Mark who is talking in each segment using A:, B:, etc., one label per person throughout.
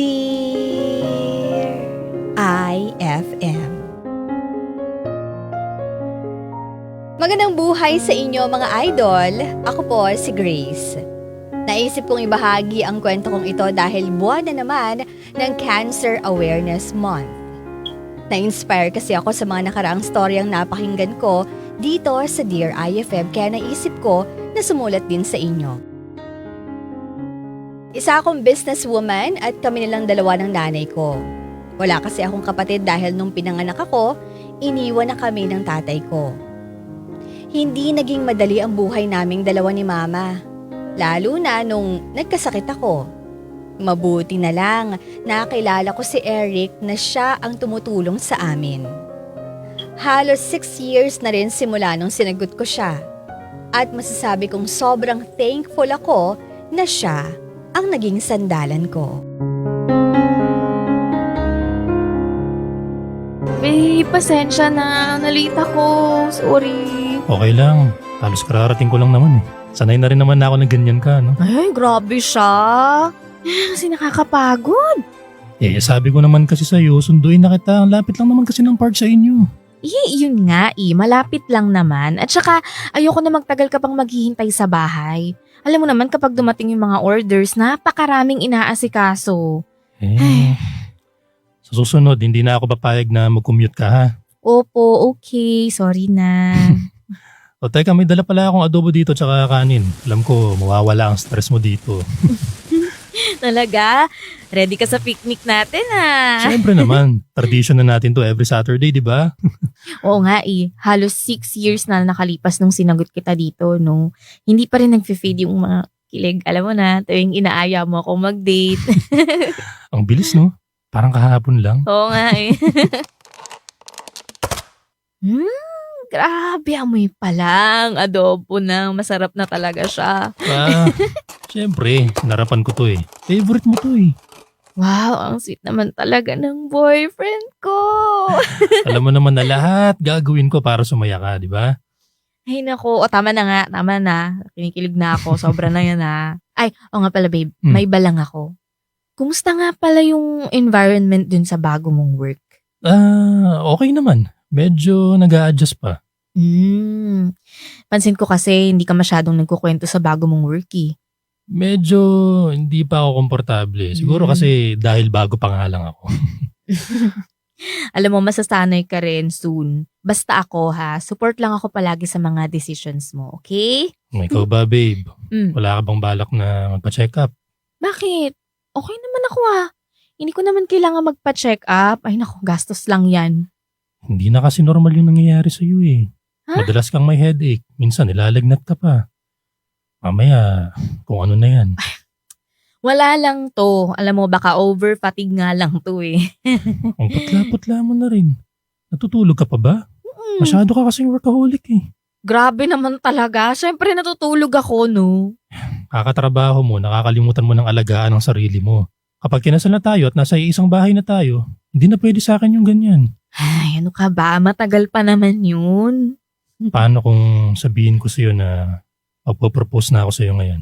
A: Dear IFM. Magandang buhay sa inyo mga idol. Ako po si Grace. Naisip kong ibahagi ang kwento kong ito dahil buwan na naman ng Cancer Awareness Month. Na-inspire kasi ako sa mga nakaraang storyang napakinggan ko dito sa Dear IFM kaya naisip ko na sumulat din sa inyo. Isa akong businesswoman at kami nilang dalawa ng nanay ko. Wala kasi akong kapatid dahil nung pinanganak ako, iniwan na kami ng tatay ko. Hindi naging madali ang buhay naming dalawa ni Mama. Lalo na nung nagkasakit ako. Mabuti na lang nakilala ko si Eric na siya ang tumutulong sa amin. Halos 6 years na rin simula nung sinagot ko siya. At masasabi kong sobrang thankful ako na siya ang naging sandalan ko.
B: Babe, pasensya na. Nalita ko. Sorry.
C: Okay lang. Halos kararating ko lang naman eh. Sanay na rin naman na ako na ganyan ka, no?
B: Ay, grabe siya. Kasi nakakapagod.
C: Sabi ko naman kasi sa'yo, sunduin na kita. Ang lapit lang naman kasi ng park sa inyo.
B: Yun nga malapit lang naman. At saka, ayoko na magtagal ka pang maghihintay sa bahay. Alam mo naman kapag dumating yung mga orders, napakaraming inaasikaso.
C: Sa susunod, hindi na ako papayag na mag-commute ka, ha?
B: Opo, okay. Sorry na.
C: O teka, may dala pala akong adobo dito tsaka kanin. Alam ko, mawawala ang stress mo dito.
B: Talaga? Ready ka sa picnic natin, ha?
C: Siyempre naman, tradition na natin to every Saturday, di ba?
B: Oo nga halos 6 years na nakalipas nung sinagot kita dito, no? Hindi pa rin nag-fade yung mga kilig. Alam mo na, tuwing inaaya mo ako mag-date.
C: Ang bilis, no? Parang kahapon lang.
B: Oo nga Grabe, amoy pa lang. Adobo na, masarap na talaga siya.
C: Siyempre, narapan ko to eh. Favorite mo to eh.
B: Wow, ang sweet naman talaga ng boyfriend ko.
C: Alam mo naman na lahat gagawin ko para sumaya ka, di ba?
B: Ay nako, tama na nga, tama na. Kinikilig na ako, sobra na yan Ay, nga pala babe, may balang ako. Kumusta nga pala yung environment dun sa bago mong work?
C: Okay naman. Medyo nag-a-adjust pa.
B: Pansin ko kasi hindi ka masyadong nagkukwento sa bago mong work
C: Medyo hindi pa ako komportable. Siguro kasi dahil bago pa nga lang ako.
B: Alam mo, masasanay ka rin soon. Basta ako support lang ako palagi sa mga decisions mo, okay?
C: Ikaw ba, babe? Wala ka bang balak na magpa-check up?
B: Bakit? Okay naman ako Hindi ko naman kailangan magpa-check up. Ay naku, gastos lang yan.
C: Hindi na kasi normal yung nangyayari sa'yo eh. Madalas kang may headache. Minsan nilalagnat ka pa. Mamaya, kung ano na yan.
B: Wala lang to. Alam mo, baka over-fatigue nga lang to
C: Ang putla-putla mo na rin. Natutulog ka pa ba? Masyado ka kasing workaholic eh.
B: Grabe naman talaga. Siyempre natutulog ako, no?
C: Kakatrabaho mo, nakakalimutan mo ng alagaan ang sarili mo. Kapag kinasal na tayo at nasa isang bahay na tayo, hindi na pwede sa akin yung ganyan.
B: Ay, ano ka ba? Matagal pa naman yun.
C: Paano kung sabihin ko sa'yo na magpo-propose na ako sa'yo ngayon?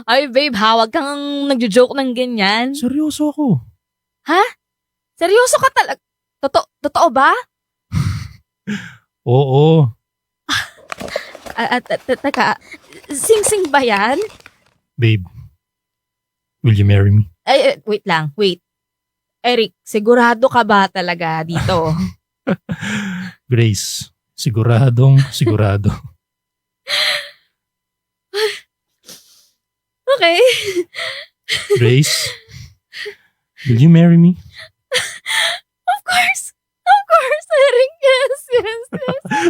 B: Ay, babe, hawag kang nagjo-joke ng ganyan.
C: Seryoso ako.
B: Seryoso ka talaga? Totoo ba?
C: Oo.
B: Teka, sing-sing ba yan?
C: Babe, will you marry me?
B: Ay, wait. Eric, sigurado ka ba talaga dito?
C: Grace, sigurado.
B: Okay.
C: Grace, will you marry me?
B: Of course, Eric. Yes.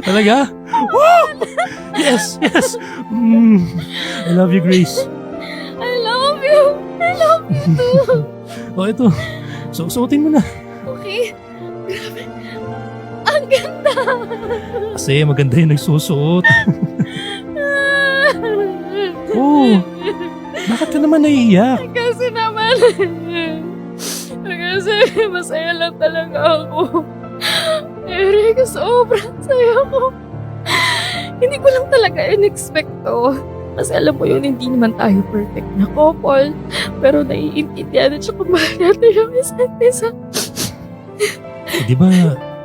C: Talaga? Woo! Yes. I love you, Grace.
B: I love you too.
C: Ito. Suotin mo na.
B: Okay. Grabe. Ang ganda.
C: Kasi maganda yung nagsusuot. Bakit ka naman naiiyak?
B: Kasi masaya lang talaga ako. Eric, sobrang saya ko. Hindi ko lang talaga in-expect to. Kasi alam mo yun, hindi naman tayo perfect na couple. Pero naiintindihan at saka mahal natin yung isa't isa.
C: Di ba,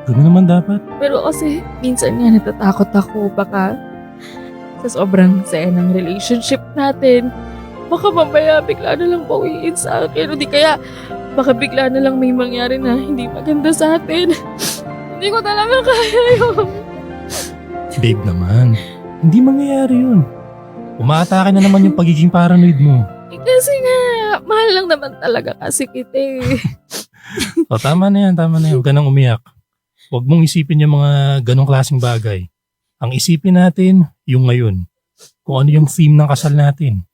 C: gano'n naman dapat?
B: Pero kasi, minsan nga natatakot ako. Baka sa sobrang saya ng relationship natin, baka mamaya bigla na lang bawiin sa akin. O di kaya, baka bigla na lang may mangyari na hindi maganda sa atin. Hindi ko talaga kaya yun.
C: Babe naman, hindi mangyayari yun. Umaatake na naman yung pagiging paranoid mo.
B: Kasi nga, mahal lang naman talaga kasi kita eh.
C: O, tama na yan. Huwag ka nang umiyak. Huwag mong isipin yung mga ganong klaseng bagay. Ang isipin natin, yung ngayon. Kung ano yung theme ng kasal natin.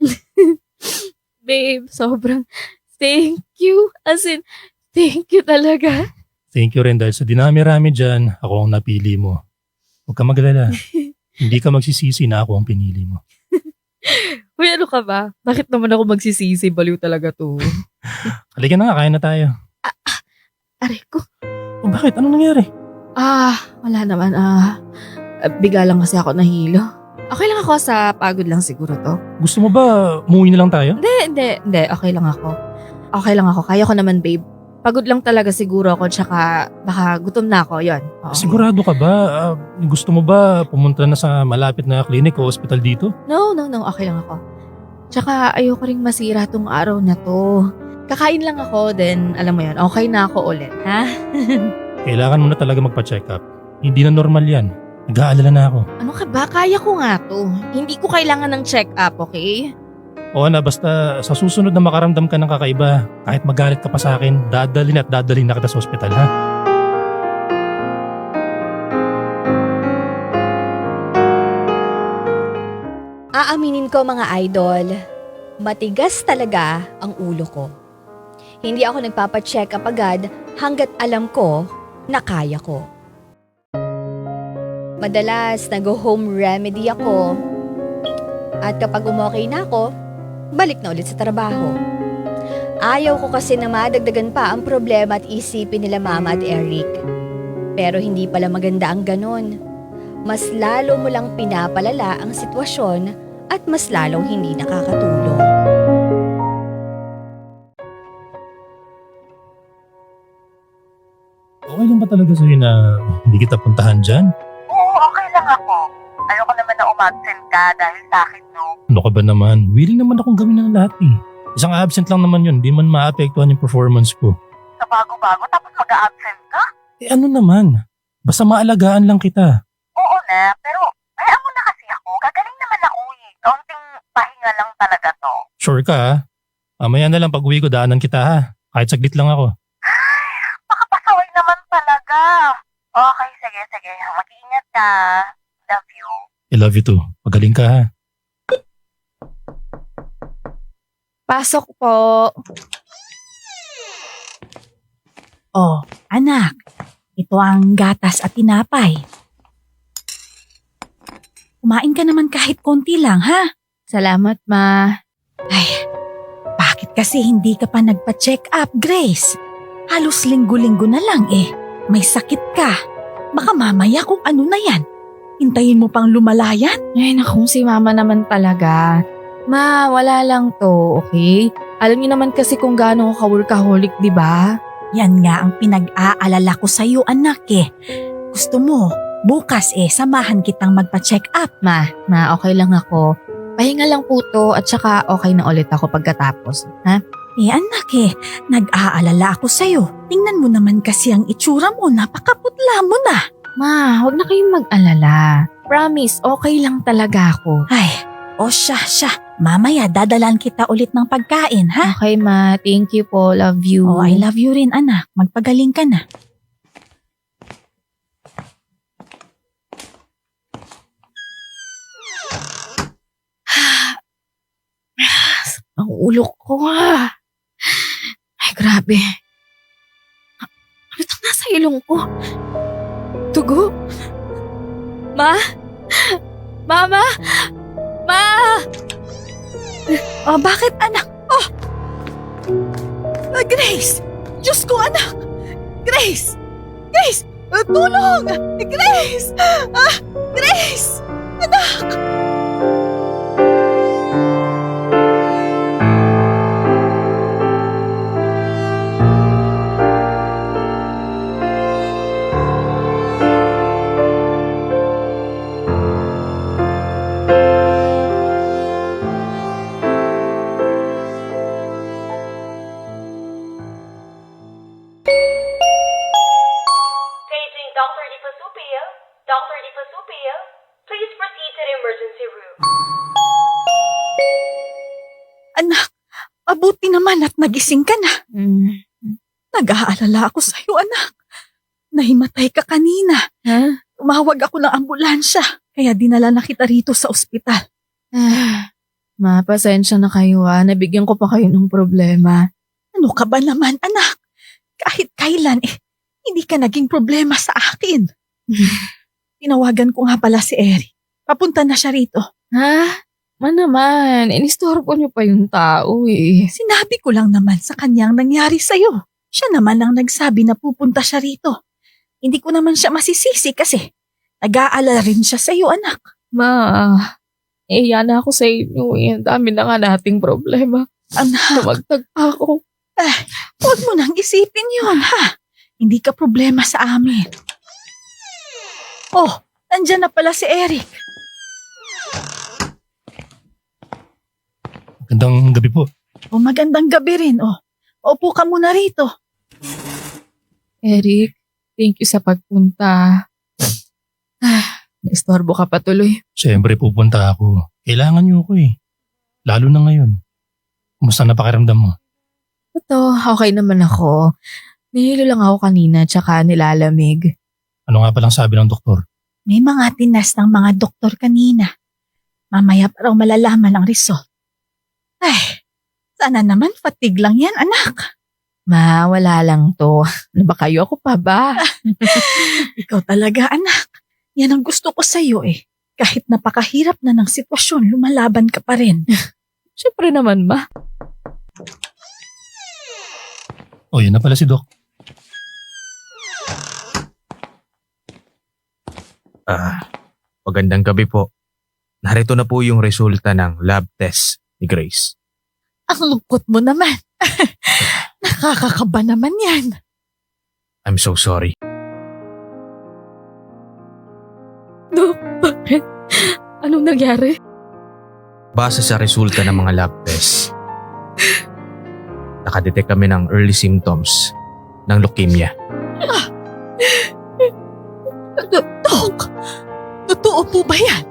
B: Babe, sobrang thank you. As in, thank you talaga.
C: Thank you rin dahil sa dinami-rami dyan, ako ang napili mo. Huwag ka magalala. Hindi ka magsisisi na ako ang pinili mo.
B: Uy, ano ka ba? Bakit naman ako magsisisi? Baliw talaga to.
C: Halika na nga, kain na tayo.
B: Aray ko.
C: O bakit? Anong nangyari?
B: Wala naman. Bigla lang kasi ako nahilo. Okay lang ako sa pagod lang siguro to.
C: Gusto mo ba umuwi na lang tayo?
B: Hindi. Okay lang ako. Kaya ko naman, babe. Pagod lang talaga siguro ako, tsaka baka gutom na ako, yon.
C: Sigurado ka ba? Gusto mo ba pumunta na sa malapit na klinik o ospital dito?
B: No, okay lang ako. Tsaka ayoko ring masira tong araw na to. Kakain lang ako, then alam mo yon, okay na ako ulit, ha?
C: Kailangan mo na talaga magpa-check up. Hindi na normal yan. Nag-aalala na ako.
B: Ano ka ba? Kaya ko nga to. Hindi ko kailangan ng check-up, okay?
C: Oo na, basta sa susunod na makaramdam ka ng kakaiba, kahit magalit ka pa sa akin, dadalhin na kita sa ospital, ha?
A: Aaminin ko mga idol, matigas talaga ang ulo ko. Hindi ako nagpapacheck up agad hanggat alam ko na kaya ko. Madalas nag-home remedy ako at kapag umokay na ako, balik na ulit sa trabaho. Ayaw ko kasi na madagdagan pa ang problema at isipin nila Mama at Eric. Pero hindi pala maganda ang ganon. Mas lalo mo lang pinapalala ang sitwasyon at mas lalong hindi nakakatulong.
C: Okay lang ba talaga sa'yo na hindi kita puntahan dyan?
D: Oo, okay lang ako. Ayoko naman na umabsent ka dahil sa akin, no?
C: Ano ka ba naman? Willing naman akong gawin ng lahat eh. Isang absent lang naman yun, di man maapektuhan yung performance ko.
D: Sa bago-bago, tapos mag-a-absent ka?
C: Eh ano naman? Basta maalagaan lang kita.
D: Oo na, pero hayaan mo na kasi ako. Gagaling naman ako eh. Kaunting pahinga lang talaga to.
C: Sure ka ha? Mamaya na lang pag uwi ko, daanan kita ha. Kahit saglit lang ako.
D: Makapasaway naman talaga. Okay, sige. Mag-iingat ka. Love you.
C: I love you too. Magaling ka ha.
B: Pasok po.
E: Oh, anak, ito ang gatas at tinapay. Kumain ka naman kahit konti lang, ha?
B: Salamat, ma.
E: Ay, bakit kasi hindi ka pa nagpa-check up, Grace? Halos linggo-linggo na lang eh. May sakit ka. Baka mamaya kung ano na yan. Hintayin mo pang lumala yan?
B: Ay, naku, si mama naman talaga. Ma, wala lang to, okay? Alam niyo naman kasi kung gaano ako ka-workaholic, di ba?
E: Yan nga ang pinag-aalala ko sa'yo, anak eh. Gusto mo, bukas samahan kitang magpa-check up.
B: Ma, okay lang ako. Pahinga lang po to at saka okay na ulit ako pagkatapos, ha?
E: Anak nag-aalala ako sa'yo. Tingnan mo naman kasi ang itsura mo, napakaputla mo na.
B: Ma, huwag na kayong mag-alala. Promise, okay lang talaga ako.
E: Ay, siya. Mamaya dadalan kita ulit ng pagkain, ha?
B: Okay, ma. Thank you po. Love you.
E: Oh, I love you rin, anak. Magpagaling ka na.
B: Ang ulo ko, Ay, grabe. Ano itong nasa ilong ko? Tugo? Ma? Mama? Ma!
E: Bakit, anak? Grace! Diyos ko, anak! Grace! Tulong! Grace! Grace! Anak! Mabuti naman at nagising ka na.
B: Mm.
E: Nag-aalala ako sa'yo, anak. Nahimatay ka kanina.
B: Ha?
E: Tumawag ako ng ambulansya, kaya dinala na kita rito sa ospital.
B: Ma, pasensya na kayo nabigyan ko pa kayo ng problema.
E: Ano ka ba naman, anak? Kahit kailan, hindi ka naging problema sa akin. Tinawagan ko nga pala si Eric. Papunta na siya rito.
B: Ha? Ma naman, inistorbo niyo pa yung tao eh.
E: Sinabi ko lang naman sa kanyang nangyari sa'yo. Siya naman ang nagsabi na pupunta siya rito. Hindi ko naman siya masisisi kasi nag-aalala rin siya sa'yo, anak.
B: Ma, iyan na ako sa inyo eh. Ang dami na nga nating problema.
E: Anak,
B: Tumagtag pa ako.
E: huwag mo nang isipin yun, ha? Hindi ka problema sa amin. Oh, nandyan na pala si Eric.
C: Gandang gabi po.
E: O magandang gabi rin, oh. Upo ka muna rito.
B: Eric, thank you sa pagpunta. Naistorbo ka pa tuloy.
C: Siyempre pupunta ako. Kailangan niyo ako eh. Lalo na ngayon. Kumusta na pakiramdam mo?
B: Ito, okay naman ako. Nahilo lang ako kanina tsaka nilalamig.
C: Ano nga palang sabi ng doktor?
E: May mga tinas ng mga doktor kanina. Mamaya pa raw malalaman ang result. Ay, sana naman fatigue lang yan, anak.
B: Ma, wala lang to. Ano ba kayo? Ako pa ba?
E: Ikaw talaga, anak. Yan ang gusto ko sa'yo eh. Kahit napakahirap na ng sitwasyon, lumalaban ka pa rin.
B: Siyempre naman, ma.
C: O yun na pala si Doc.
F: Magandang gabi po. Narito na po yung resulta ng lab test ni Grace.
E: Ang lungkot mo naman. Nakakakaba naman yan.
F: I'm so sorry.
B: Dok, bakit? Anong nangyari?
F: Base sa resulta ng mga lab test, nakadetect kami ng early symptoms ng leukemia.
E: Dok, totoo po ba yan?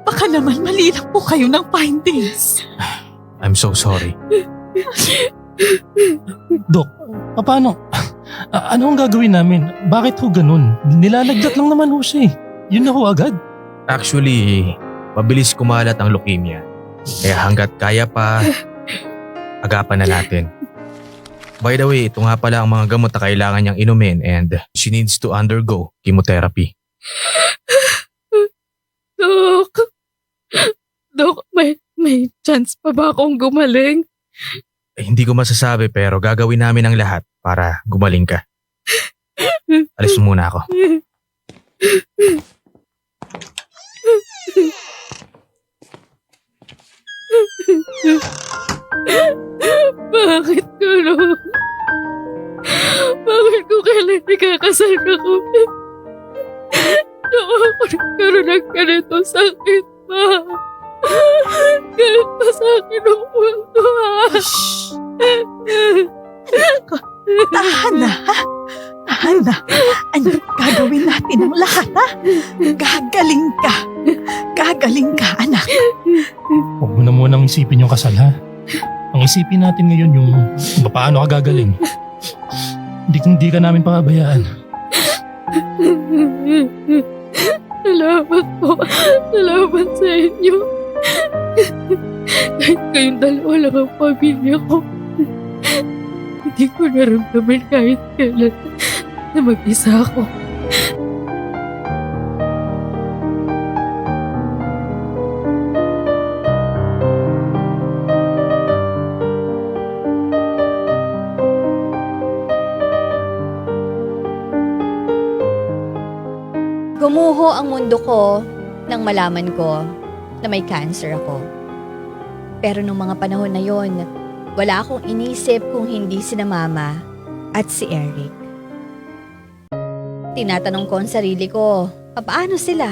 E: Baka naman mali lang po kayo ng findings.
F: I'm so sorry.
C: Doc, paano? Ano ang gagawin namin? Bakit ho ganun? Nilalagdat lang naman ho siya eh. Yun na ho agad.
F: Actually, mabilis kumalat ang leukemia. Kaya hanggat kaya pa, agapan na natin. By the way, ito nga pala ang mga gamot na kailangan niyang inumin and she needs to undergo chemotherapy.
B: Dok, may chance pa ba akong gumaling?
F: Hindi ko masasabi pero gagawin namin ang lahat para gumaling ka. Alis muna ako.
B: Bakit gano'n? Bakit ko kailan ikakasal ka kami? Saka ako nagkaroon ng ganito sakit pa. Galit pa sa akin ang mundo
E: Tahan na, ha? Tahan na. Ano gagawin natin ang lahat, ha? Gagaling ka. Gagaling ka, anak.
C: Huwag mo na munang isipin yung kasal ha. Ang isipin natin ngayon yung kung paano ka gagaling. Hindi ka namin pababayaan.
B: Salamat po. Salamat sa inyo. Kahit kayong dalawa lang ang pamilya ko, hindi ko naramdaman kahit kailan na mag-isa ako.
A: Gumuho ang mundo ko nang malaman ko na may cancer ako. Pero nung mga panahon na yon, wala akong inisip kung hindi sina Mama at si Eric. Tinatanong ko ang sarili ko, paano sila?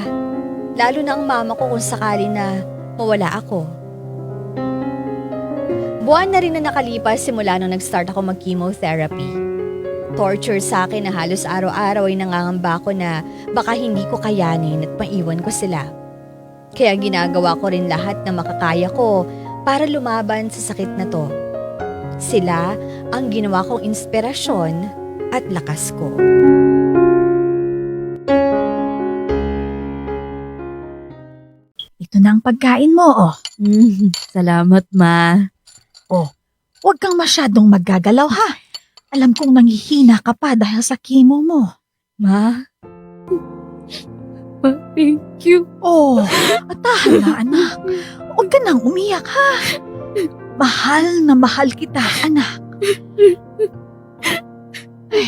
A: Lalo na ang mama ko kung sakali na mawala ako. Buwan na rin na nakalipas simula nung nag-start ako mag-chemotherapy. Torture sa akin na halos araw-araw ay nangangamba ko na baka hindi ko kayanin at maiwan ko sila. Kaya ginagawa ko rin lahat na makakaya ko para lumaban sa sakit na to. Sila ang ginawa kong inspirasyon at lakas ko.
E: Ito na ang pagkain mo, oh.
B: Salamat, Ma.
E: Huwag kang masyadong maggagalaw, ha? Alam kong nanghihina ka pa dahil sa chemo mo.
B: Ma? Ma, thank you.
E: Oh, atahan na, anak. Huwag ka nang umiyak, ha? Mahal na mahal kita, anak. Ay,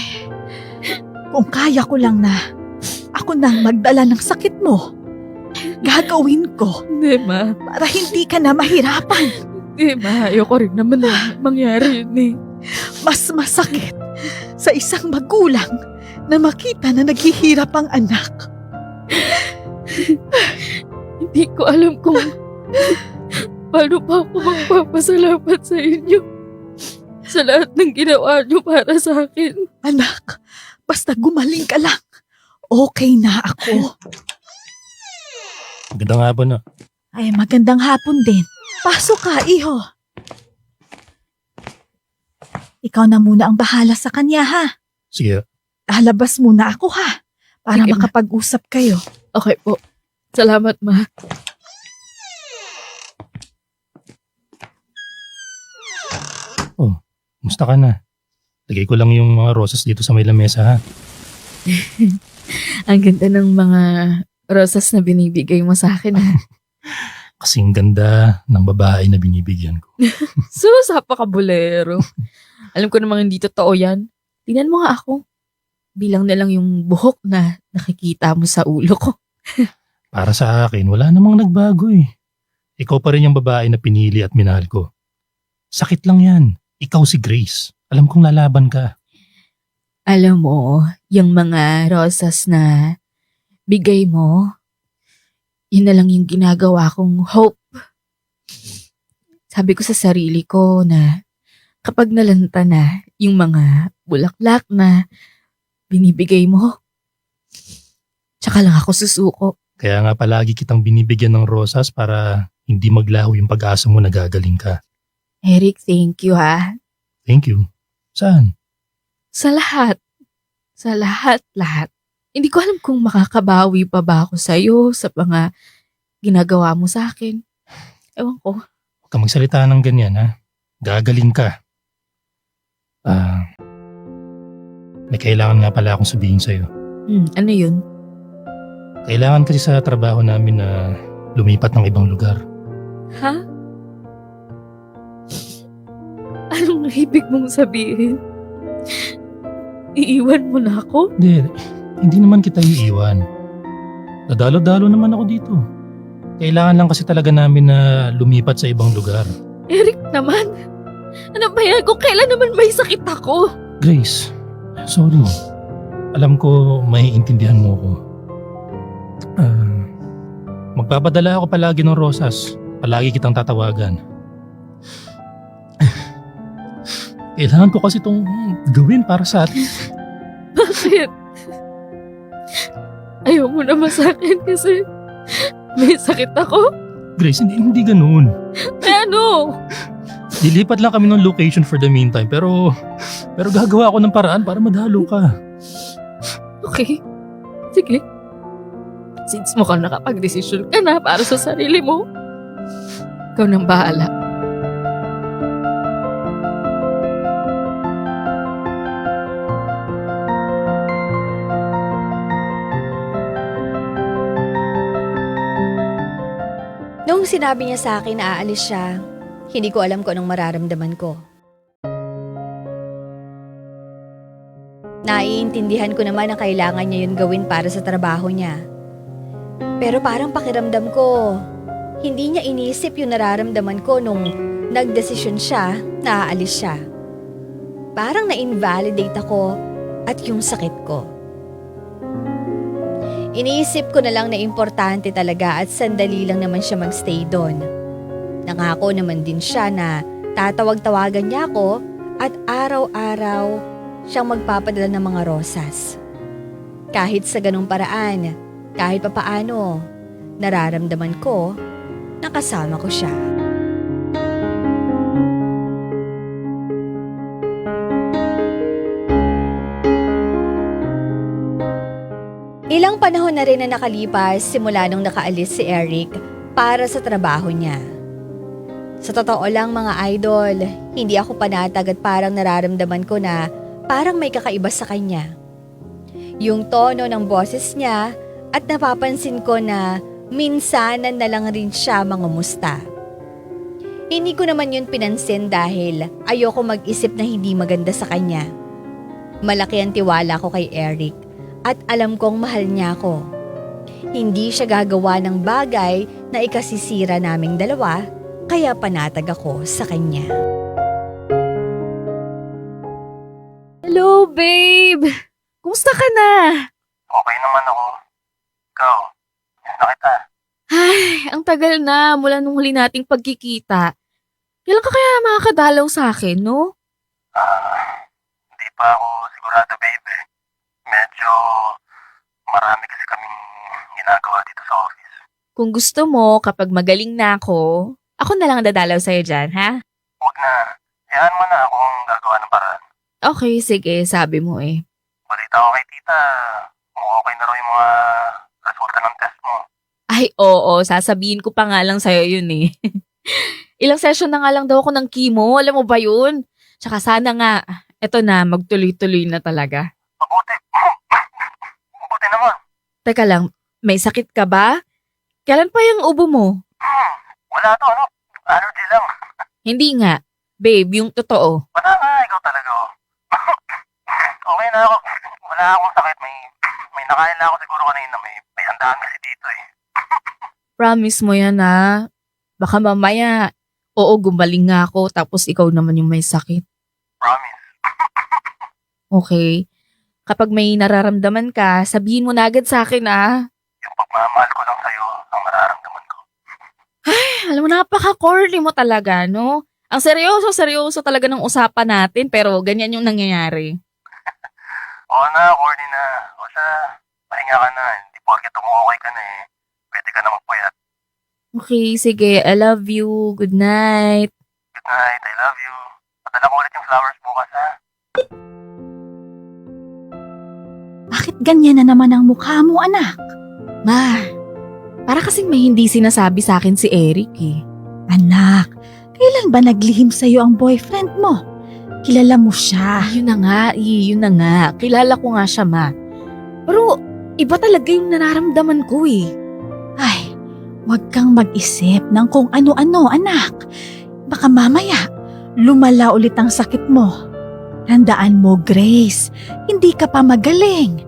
E: kung kaya ko lang na ako nang magdala ng sakit mo, gagawin ko
B: Hindi, Ma.
E: para hindi ka na mahirapan.
B: Hindi, Ma. Ayoko rin naman na mangyari yun eh.
E: Mas masakit sa isang magulang na makita na naghihirap ang anak.
B: Hindi ko alam kung paano pa ako magpapasalamat sa inyo sa lahat ng ginawa niyo para sa akin.
E: Anak, basta gumaling ka lang. Okay na ako.
C: Magandang hapon na.
E: Ay, magandang hapon din. Pasok ka, iho. Ikaw na muna ang bahala sa kanya, ha?
C: Sige,
E: Lalabas muna ako, ha? Para
B: Sige, Ma.
E: makapag-usap kayo.
B: Okay po. Salamat, Ma.
C: musta ka na? Lagay ko lang yung mga rosas dito sa may lamesa ha.
B: Ang ganda ng mga rosas na binibigay mo sa akin.
C: Kasing ganda ng babae na binibigyan ko.
B: Sus, napaka-bolero. Alam ko namang hindi totoo yan. Tingnan mo nga ako. Bilang na lang yung buhok na nakikita mo sa ulo ko.
C: Para sa akin, wala namang nagbago eh. Ikaw pa rin yung babae na pinili at minahal ko. Sakit lang yan. Ikaw si Grace. Alam kong lalaban ka.
B: Alam mo, yung mga rosas na bigay mo, yun na lang yung ginagawa kong hope. Sabi ko sa sarili ko na kapag nalanta na yung mga bulaklak na binibigay mo, tsaka lang ako susuko.
C: Kaya nga palagi kitang binibigyan ng rosas para hindi maglaho yung pag-asa mo na gagaling ka.
B: Eric, thank you ha.
C: Thank you. Saan?
B: Sa lahat. Sa lahat. Hindi ko alam kung makakabawi pa ba ako sa'yo sa mga ginagawa mo sa akin. Ewan ko.
C: Huwag ka magsalita ng ganyan ha. Gagaling ka. May kailangan nga pala akong sabihin sa'yo.
B: Ano yun?
C: Kailangan kasi sa trabaho namin na lumipat ng ibang lugar.
B: Ha? Anong ibig mong sabihin? Iiwan mo na ako?
C: Hindi naman kita iiwan. Dadalo-dalo naman ako dito. Kailangan lang kasi talaga namin na lumipat sa ibang lugar.
B: Eric naman. Ano ba yan? Kung kailan naman may sakit ako?
C: Grace, sorry. Alam ko maiintindihan mo ko. Magpapadala ako palagi ng rosas. Palagi kitang tatawagan. Kailangan ko kasi itong gawin para sa atin.
B: Bakit? Ayaw mo naman sa akin kasi may sakit ako?
C: Grace, hindi ganoon.
B: Ano?
C: Lilipat lang kami ng location for the meantime pero gagawa ako ng paraan para madalo ka.
B: Okay. Sige. Since mukhang nakapag-desisyon ka na para sa sarili mo, ikaw nang bahala.
A: Nung sinabi niya sa akin na aalis siya, hindi ko alam kung anong mararamdaman ko. Naiintindihan ko naman na kailangan niya yun gawin para sa trabaho niya. Pero parang pakiramdam ko, hindi niya inisip yung nararamdaman ko nung nagdesisyon siya na aalis siya. Parang na-invalidate ako at yung sakit ko. Iniisip ko na lang na importante talaga at sandali lang naman siya magstay doon. Nangako naman din siya na tatawag-tawagan niya ako at araw-araw siyang magpapadala ng mga rosas. Kahit sa ganung paraan, kahit papaano, nararamdaman ko na kasama ko siya. Ilang panahon na rin na nakalipas simula nung nakaalis si Eric para sa trabaho niya. Sa totoo lang mga idol, hindi ako panatag at parang nararamdaman ko na parang may kakaiba sa kanya. Yung tono ng boses niya at napapansin ko na minsanan na lang rin siya mangumusta. Hindi ko naman yun pinansin dahil ayoko mag-isip na hindi maganda sa kanya. Malaki ang tiwala ko kay Eric at alam kong mahal niya ako. Hindi siya gagawa ng bagay na ikasisira naming dalawa, kaya panatag ako sa kanya.
B: Hello, babe! Kumusta ka na?
C: Okay naman ako. Ikaw, miss na kita.
B: Ay, ang tagal na mula nung huli nating pagkikita. Kailan ka kaya makakadalaw sa akin, no?
C: Hindi pa ako sigurado, babe. Medyo marami kasi kaming ginagawa dito sa office.
B: Kung gusto mo, kapag magaling na ako na lang dadalaw sa'yo dyan, ha?
C: Huwag na. Hayaan mo na akong gagawa ng paraan.
B: Okay, sige, sabi mo eh.
C: Balita ko kay tita, okay na raw yung mga resulta ng test mo.
B: Ay, oo, sasabihin ko pa nga lang sa'yo yun eh. Ilang session na nga lang daw ako ng chemo, alam mo ba yun? Tsaka sana nga, eto na, magtuloy-tuloy na talaga.
C: Mabuti. Mabuti naman.
B: Teka lang, may sakit ka ba? Kailan pa yung ubo mo?
C: Wala to, ano? Allergy lang.
B: Hindi nga. Babe, yung totoo.
C: Wala nga, ikaw talaga. Oh. Okay na ako. Wala akong sakit. May nakain na ako siguro kanina. May handaan kasi dito eh.
B: Promise mo yan ha. Baka mamaya, oo, gumaling nga ako tapos ikaw naman yung may sakit.
C: Promise.
B: Okay. Kapag may nararamdaman ka, sabihin mo na agad sa akin ah.
C: Yung pagmamahal ko lang sa'yo ang mararamdaman ko.
B: Alam mo, napaka-corny mo talaga, no? Ang seryoso talaga ng usapan natin pero ganyan yung nangyayari.
C: Oo na, corny na. O siya, pahinga ka na. Hindi porket umuokay ka na eh. Pwede ka na magpuyat.
B: Okay, sige. I love you. Good night.
C: Good night, I love you. Padala ko ulit yung flowers bukas ha.
E: Bakit ganyan na naman ang mukha mo, anak?
B: Ma, para kasing may hindi sinasabi sa akin si Eric eh.
E: Anak, kailan ba naglihim sa'yo ang boyfriend mo? Kilala mo siya.
B: Yun na nga. Kilala ko nga siya, ma. Pero iba talaga yung nararamdaman ko eh.
E: Ay, huwag kang mag-isip ng kung ano-ano, anak. Baka mamaya, lumala ulit ang sakit mo. Tandaan mo, Grace, hindi ka pa magaling.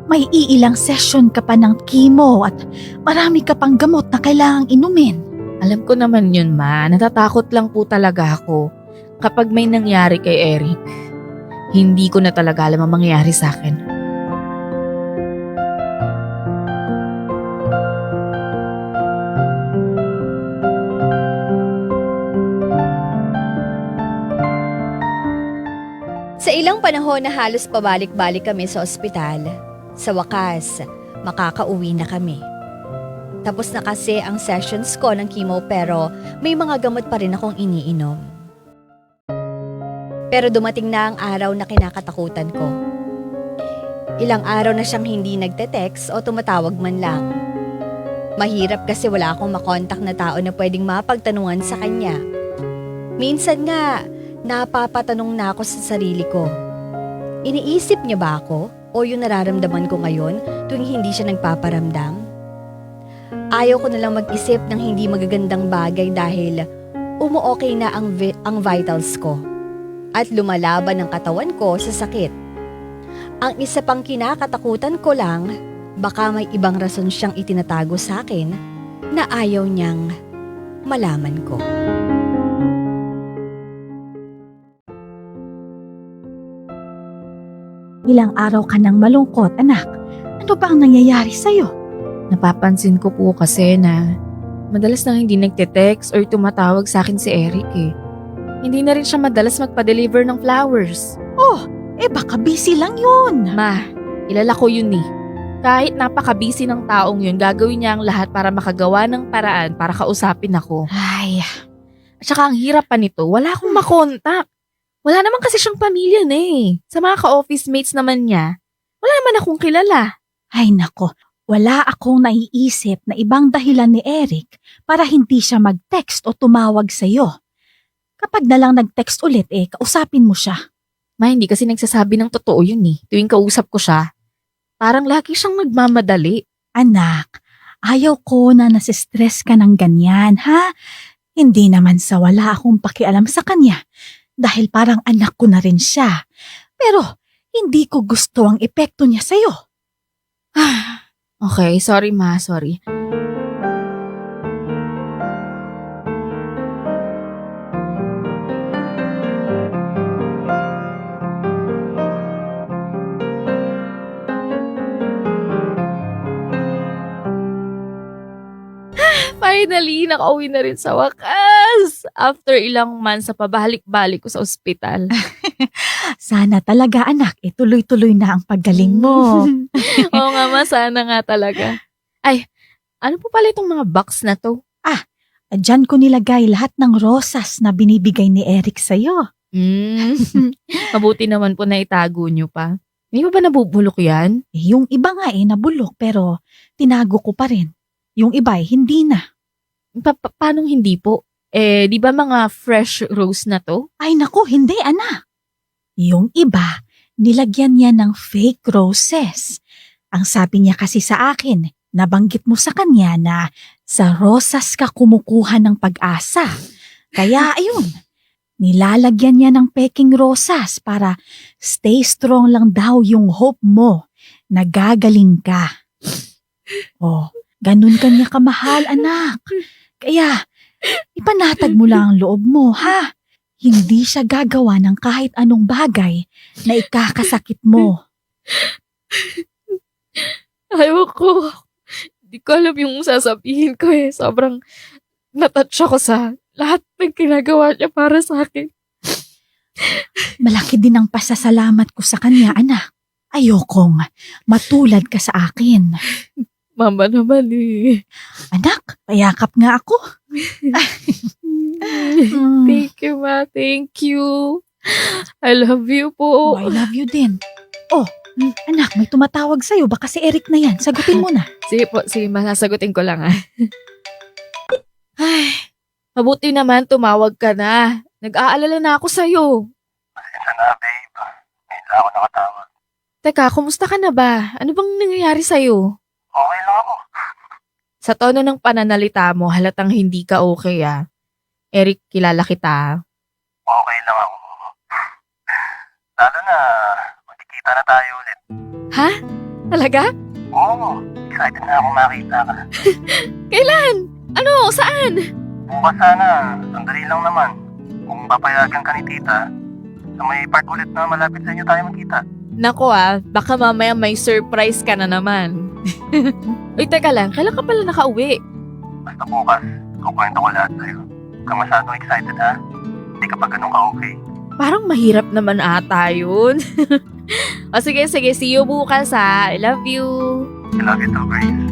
E: May iilang session ka pa ng chemo at marami ka pang gamot na kailangang inumin.
B: Alam ko naman yun, ma. Natatakot lang po talaga ako kapag may nangyari kay Eric. Hindi ko na talaga alam ang mangyayari sa akin.
A: Sa ilang panahon na halos pabalik-balik kami sa ospital, sa wakas, makakauwi na kami. Tapos na kasi ang sessions ko ng chemo pero may mga gamot pa rin akong iniinom. Pero dumating na ang araw na kinakatakutan ko. Ilang araw na siyang hindi nagte-text o tumatawag man lang. Mahirap kasi wala akong makontak na tao na pwedeng mapagtanungan sa kanya. Minsan nga, napapatanong na ako sa sarili ko. Iniisip niya ba ako o yung nararamdaman ko ngayon tuwing hindi siya nagpaparamdam? Ayaw ko na lang mag-isip ng hindi magagandang bagay dahil umu-okay na ang vitals ko at lumalaban ang katawan ko sa sakit. Ang isa pang kinakatakutan ko lang, baka may ibang rason siyang itinatago sa akin na ayaw niyang malaman ko.
E: Ilang araw ka nang malungkot, anak. Ano ba ang nangyayari sa'yo?
B: Napapansin ko po kasi na madalas nang hindi nagte-text or tumatawag sa akin si Eric eh. Hindi na rin siya madalas magpa-deliver ng flowers.
E: Oh, baka busy lang yun.
B: Ma, kilala ko yun eh. Kahit napaka-busy ng taong yun, gagawin niya ang lahat para makagawa ng paraan para kausapin ako.
E: Ay,
B: At saka ang hirap pa nito, wala akong makontak. Wala naman kasi siyang pamilya na eh. Sa mga ka-office mates naman niya, wala naman akong kilala.
E: Ay nako, wala akong naiisip na ibang dahilan ni Eric para hindi siya mag-text o tumawag sa'yo. Kapag na lang nag-text ulit kausapin mo siya.
B: Ma, hindi kasi nagsasabi ng totoo yun eh. Tuwing kausap ko siya, parang lagi siyang nagmamadali.
E: Anak, ayaw ko na nasistress ka ng ganyan, ha? Hindi naman sa wala akong pakialam sa kanya dahil parang anak ko na rin siya. Pero hindi ko gusto ang epekto niya sa'yo.
B: Okay, sorry ma, sorry. Finally, nakauwi na rin sa wakas. After ilang months sa pabalik-balik ko sa ospital.
E: Sana talaga anak, tuloy-tuloy na ang paggaling mo.
B: Oo nga ma, sana nga talaga. Ay, ano po pala itong mga box na to?
E: Diyan ko nilagay lahat ng rosas na binibigay ni Eric sa'yo.
B: Mabuti naman po na itago nyo pa. Hindi ba nabubulok yan?
E: Yung iba nga nabulok pero tinago ko pa rin. Yung iba hindi na.
B: Paano hindi po? Di ba mga fresh rose na to?
E: Ay naku, hindi anak. Yung iba, nilagyan niya ng fake roses. Ang sabi niya kasi sa akin, nabanggit mo sa kanya na sa rosas ka kumukuha ng pag-asa. Kaya ayun, nilalagyan niya ng peking rosas para stay strong lang daw yung hope mo na gagaling ka. Oh, ganun kanya kamahal anak. Kaya ipanatag mo lang ang loob mo ha. Hindi siya gagawa ng kahit anong bagay na ikakasakit mo.
B: Ayaw ko. Hindi ko alam yung sasabihin ko eh. Sobrang natouch ako sa lahat ng ginagawa niya para sa akin.
E: Malaki din ang pasasalamat ko sa kanya, anak. Ayokong matulad ka sa akin.
B: Mama naman eh.
E: Anak, payakap nga ako.
B: Thank you ma, thank you. I love you po.
E: Oh, I love you din. Oh, anak, may tumatawag sa'yo. Baka si Eric na yan. Sagutin mo na.
B: Sige po, sige, masasagutin ko lang Ay, mabuti naman tumawag ka na. Nag-aalala na ako sa'yo.
G: Pasensya na, babe. Ngayon lang ako nakatawag.
B: Teka, kumusta ka na ba? Ano bang nangyayari sa'yo?
G: Okay lang ako.
B: Sa tono ng pananalita mo, halatang hindi ka okay Eric, kilala kita.
G: Okay lang ako. Lalo na, magkikita na tayo ulit.
B: Ha? Talaga?
G: Oo, excited na ako makita ka.
B: Kailan? Ano? Saan?
G: Bukas sana, sandali lang naman. Kung papayagan ka ni tita, sa may park ulit na malapit sa inyo tayo magkita.
B: Nako baka mamaya may surprise ka na naman. Uy, teka lang, kailan ka pala nakauwi?
G: Basta bukas, kukwento ko lahat sa'yo. Huwag ka masyadong excited ha? Hindi ka pa ganun ka okay.
B: Parang mahirap naman ata yun. O sige, see you bukas I love you.
G: I love you too, Grace.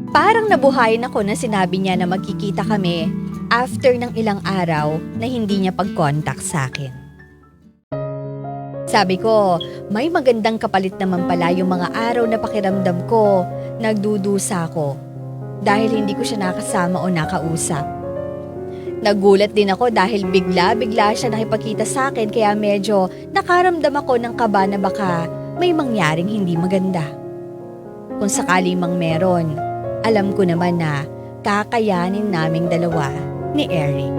A: Parang nabuhayan ako na sinabi niya na magkikita kami after ng ilang araw na hindi niya pag-contact sa akin. Sabi ko, may magandang kapalit naman pala yung mga araw na pakiramdam ko, nagdudusa ko dahil hindi ko siya nakasama o nakausap. Nagulat din ako dahil bigla-bigla siya nakipagkita sa akin kaya medyo nakaramdam ako ng kaba na baka may mangyaring hindi maganda. Kung sakali mang meron, alam ko naman na kakayanin naming dalawa ni Eric.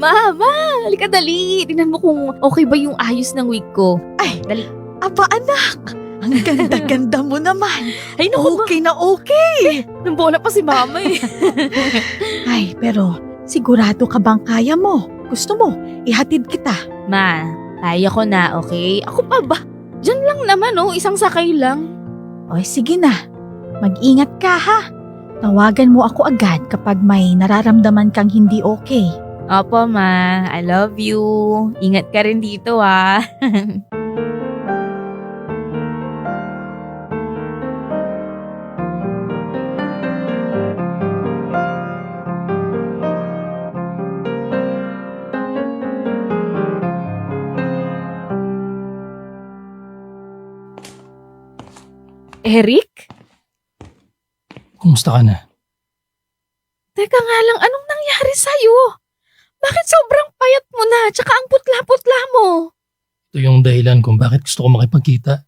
B: Mama, halika dali. Tingnan mo kung okay ba yung ayos ng wig ko.
E: Ay,
B: dali.
E: Aba anak, ang ganda-ganda mo naman.
B: Ay, naku,
E: Okay na okay.
B: nambola pa si mama eh.
E: Ay, pero sigurado ka bang kaya mo? Gusto mo, ihatid kita.
B: Ma, kaya ko na, okay? Ako pa ba? Diyan lang naman, isang sakay lang.
E: O sige na, mag-ingat ka ha. Tawagan mo ako agad kapag may nararamdaman kang hindi okay.
B: Opo, ma. I love you. Ingat ka rin dito, Eric?
C: Kumusta ka na?
B: Teka nga lang, anong nangyari sa'yo? Bakit sobrang payat mo na, tsaka ang putla-putla mo?
C: Ito yung dahilan kung bakit gusto ko makipagkita.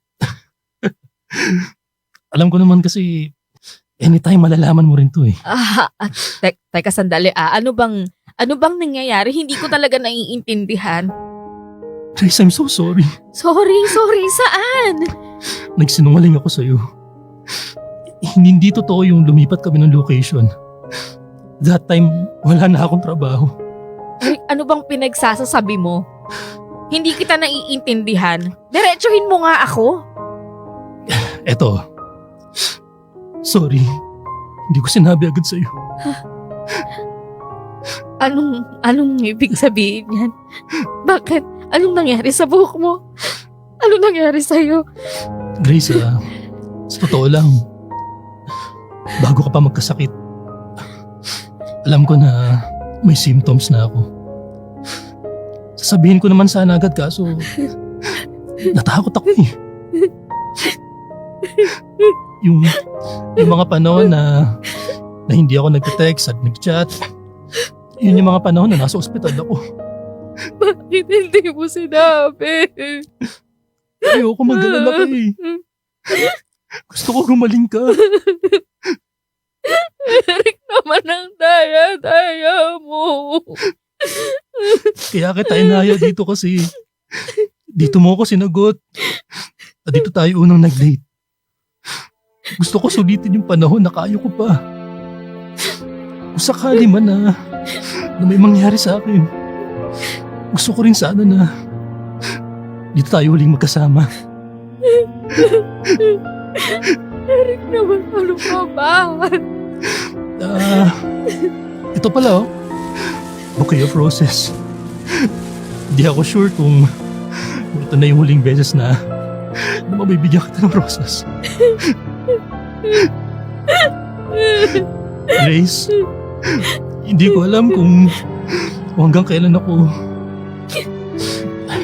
C: Alam ko naman kasi anytime malalaman mo rin to eh.
B: Teka sandali ano bang nangyayari? Hindi ko talaga naiintindihan.
C: Grace, I'm so sorry.
B: Sorry, saan?
C: Nagsinungaling ako sa'yo. Hindi totoo yung lumipat kami ng location. That time, wala na akong trabaho.
B: Eric, ano bang pinagsasasabi mo? Hindi kita naiintindihan. Diretsuhin mo nga ako.
C: Eto. Sorry. Hindi ko sinabi agad sa'yo.
B: Anong ibig sabihin yan? Bakit? Anong nangyari sa buhok mo? Anong nangyari sa'yo?
C: Grace, sa totoo lang, bago ka pa magkasakit, alam ko na may symptoms na ako. Sasabihin ko naman sana agad kaso natakot ako eh. Yung mga panahon na hindi ako nag-text at nag-chat, yun yung mga panahon na nasa ospital ako.
B: Bakit hindi mo sinabi?
C: Ayoko mag-alala ka eh. Gusto ko gumaling ka.
B: Eric naman ang daya mo.
C: Kaya kita inaya dito kasi dito mo ako sinagot. At dito tayo unang nag-date. Gusto ko sulitin yung panahon na kaya ko pa. Kung sakali man na may mangyari sa akin, gusto ko rin sana na dito tayo huling magkasama.
B: Eric naman, ano pa ba?
C: Ito pala bouquet of roses. Di ako sure kung ito na yung huling beses na mabibigyan kita ng roses. Grace, hindi ko alam kung hanggang kailan ako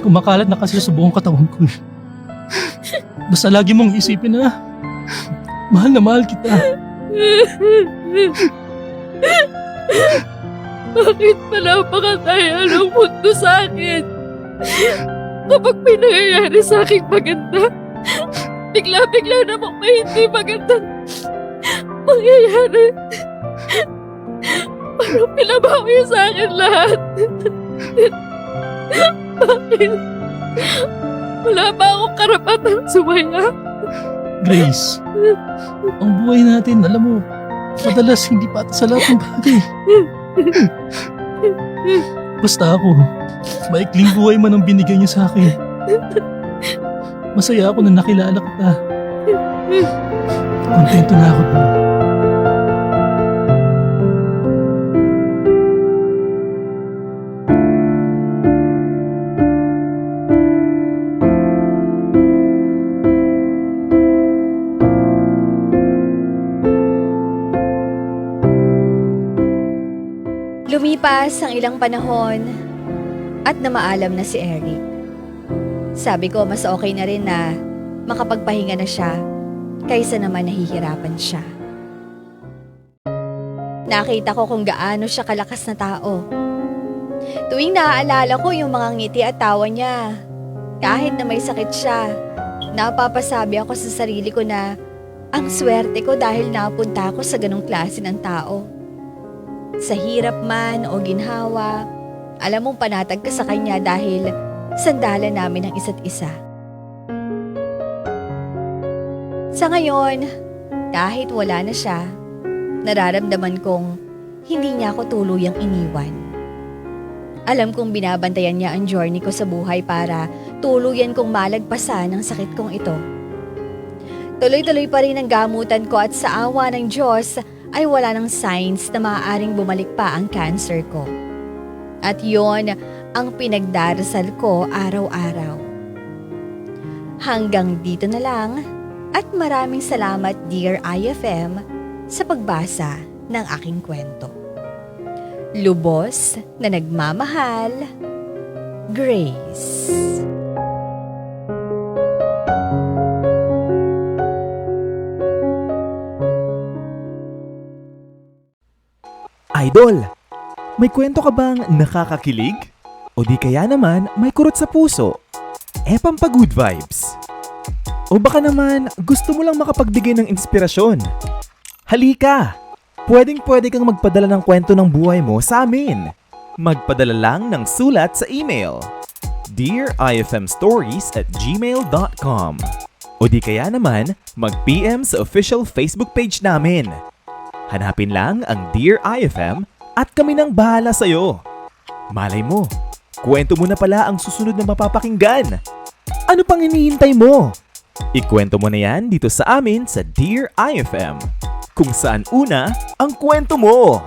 C: kumakalat na kasi sa buong katawan ko eh. Basta lagi mong isipin na mahal kita.
B: Bakit pa napakataya ng mundo sa akin? Kapag may nangyayari sa aking maganda, bigla-bigla namang may hindi maganda mangyayari. Parang pinabawi sa akin lahat. Bakit? Wala ba akong karapatang sumaya?
C: Grace, ang buhay natin, alam mo, madalas hindi pata sa lahat ng bagay. Basta ako, maikling buhay man ang binigay niya sa akin. Masaya ako na nakilala kita. Kontento na ako dun.
A: Lumipas ang ilang panahon at namaalam na si Eric. Sabi ko mas okay na rin na makapagpahinga na siya kaysa naman nahihirapan siya. Nakita ko kung gaano siya kalakas na tao. Tuwing naaalala ko yung mga ngiti at tawa niya, kahit na may sakit siya, napapasabi ako sa sarili ko na ang swerte ko dahil napunta ako sa ganong klase ng tao. Sa hirap man o ginhawa, alam mong panatag ka sa kanya dahil sandalan namin ang isa't isa. Sa ngayon, kahit wala na siya, nararamdaman kong hindi niya ako tuluyang iniwan. Alam kong binabantayan niya ang journey ko sa buhay para tuluyan kong malagpasan ang sakit kong ito. Tuloy-tuloy pa rin ang gamutan ko at sa awa ng Diyos ay wala ng signs na maaaring bumalik pa ang cancer ko. At yon ang pinagdarasal ko araw-araw. Hanggang dito na lang at maraming salamat Dear IFM sa pagbasa ng aking kwento. Lubos na nagmamahal, Grace.
H: idol. May kwento ka bang nakakakilig? O di kaya naman may kurot sa puso? Pampa-good vibes. O baka naman gusto mo lang makapagbigay ng inspirasyon? Halika! Pwedeng-pwede kang magpadala ng kwento ng buhay mo sa amin. Magpadala lang ng sulat sa email dearifmstories@gmail.com o di kaya naman mag-PM sa official Facebook page namin. Hanapin lang ang Dear IFM at kami nang bahala sa'yo. Malay mo, kwento mo na pala ang susunod na mapapakinggan. Ano pang hinihintay mo? Ikwento mo na yan dito sa amin sa Dear IFM, kung saan una ang kwento mo.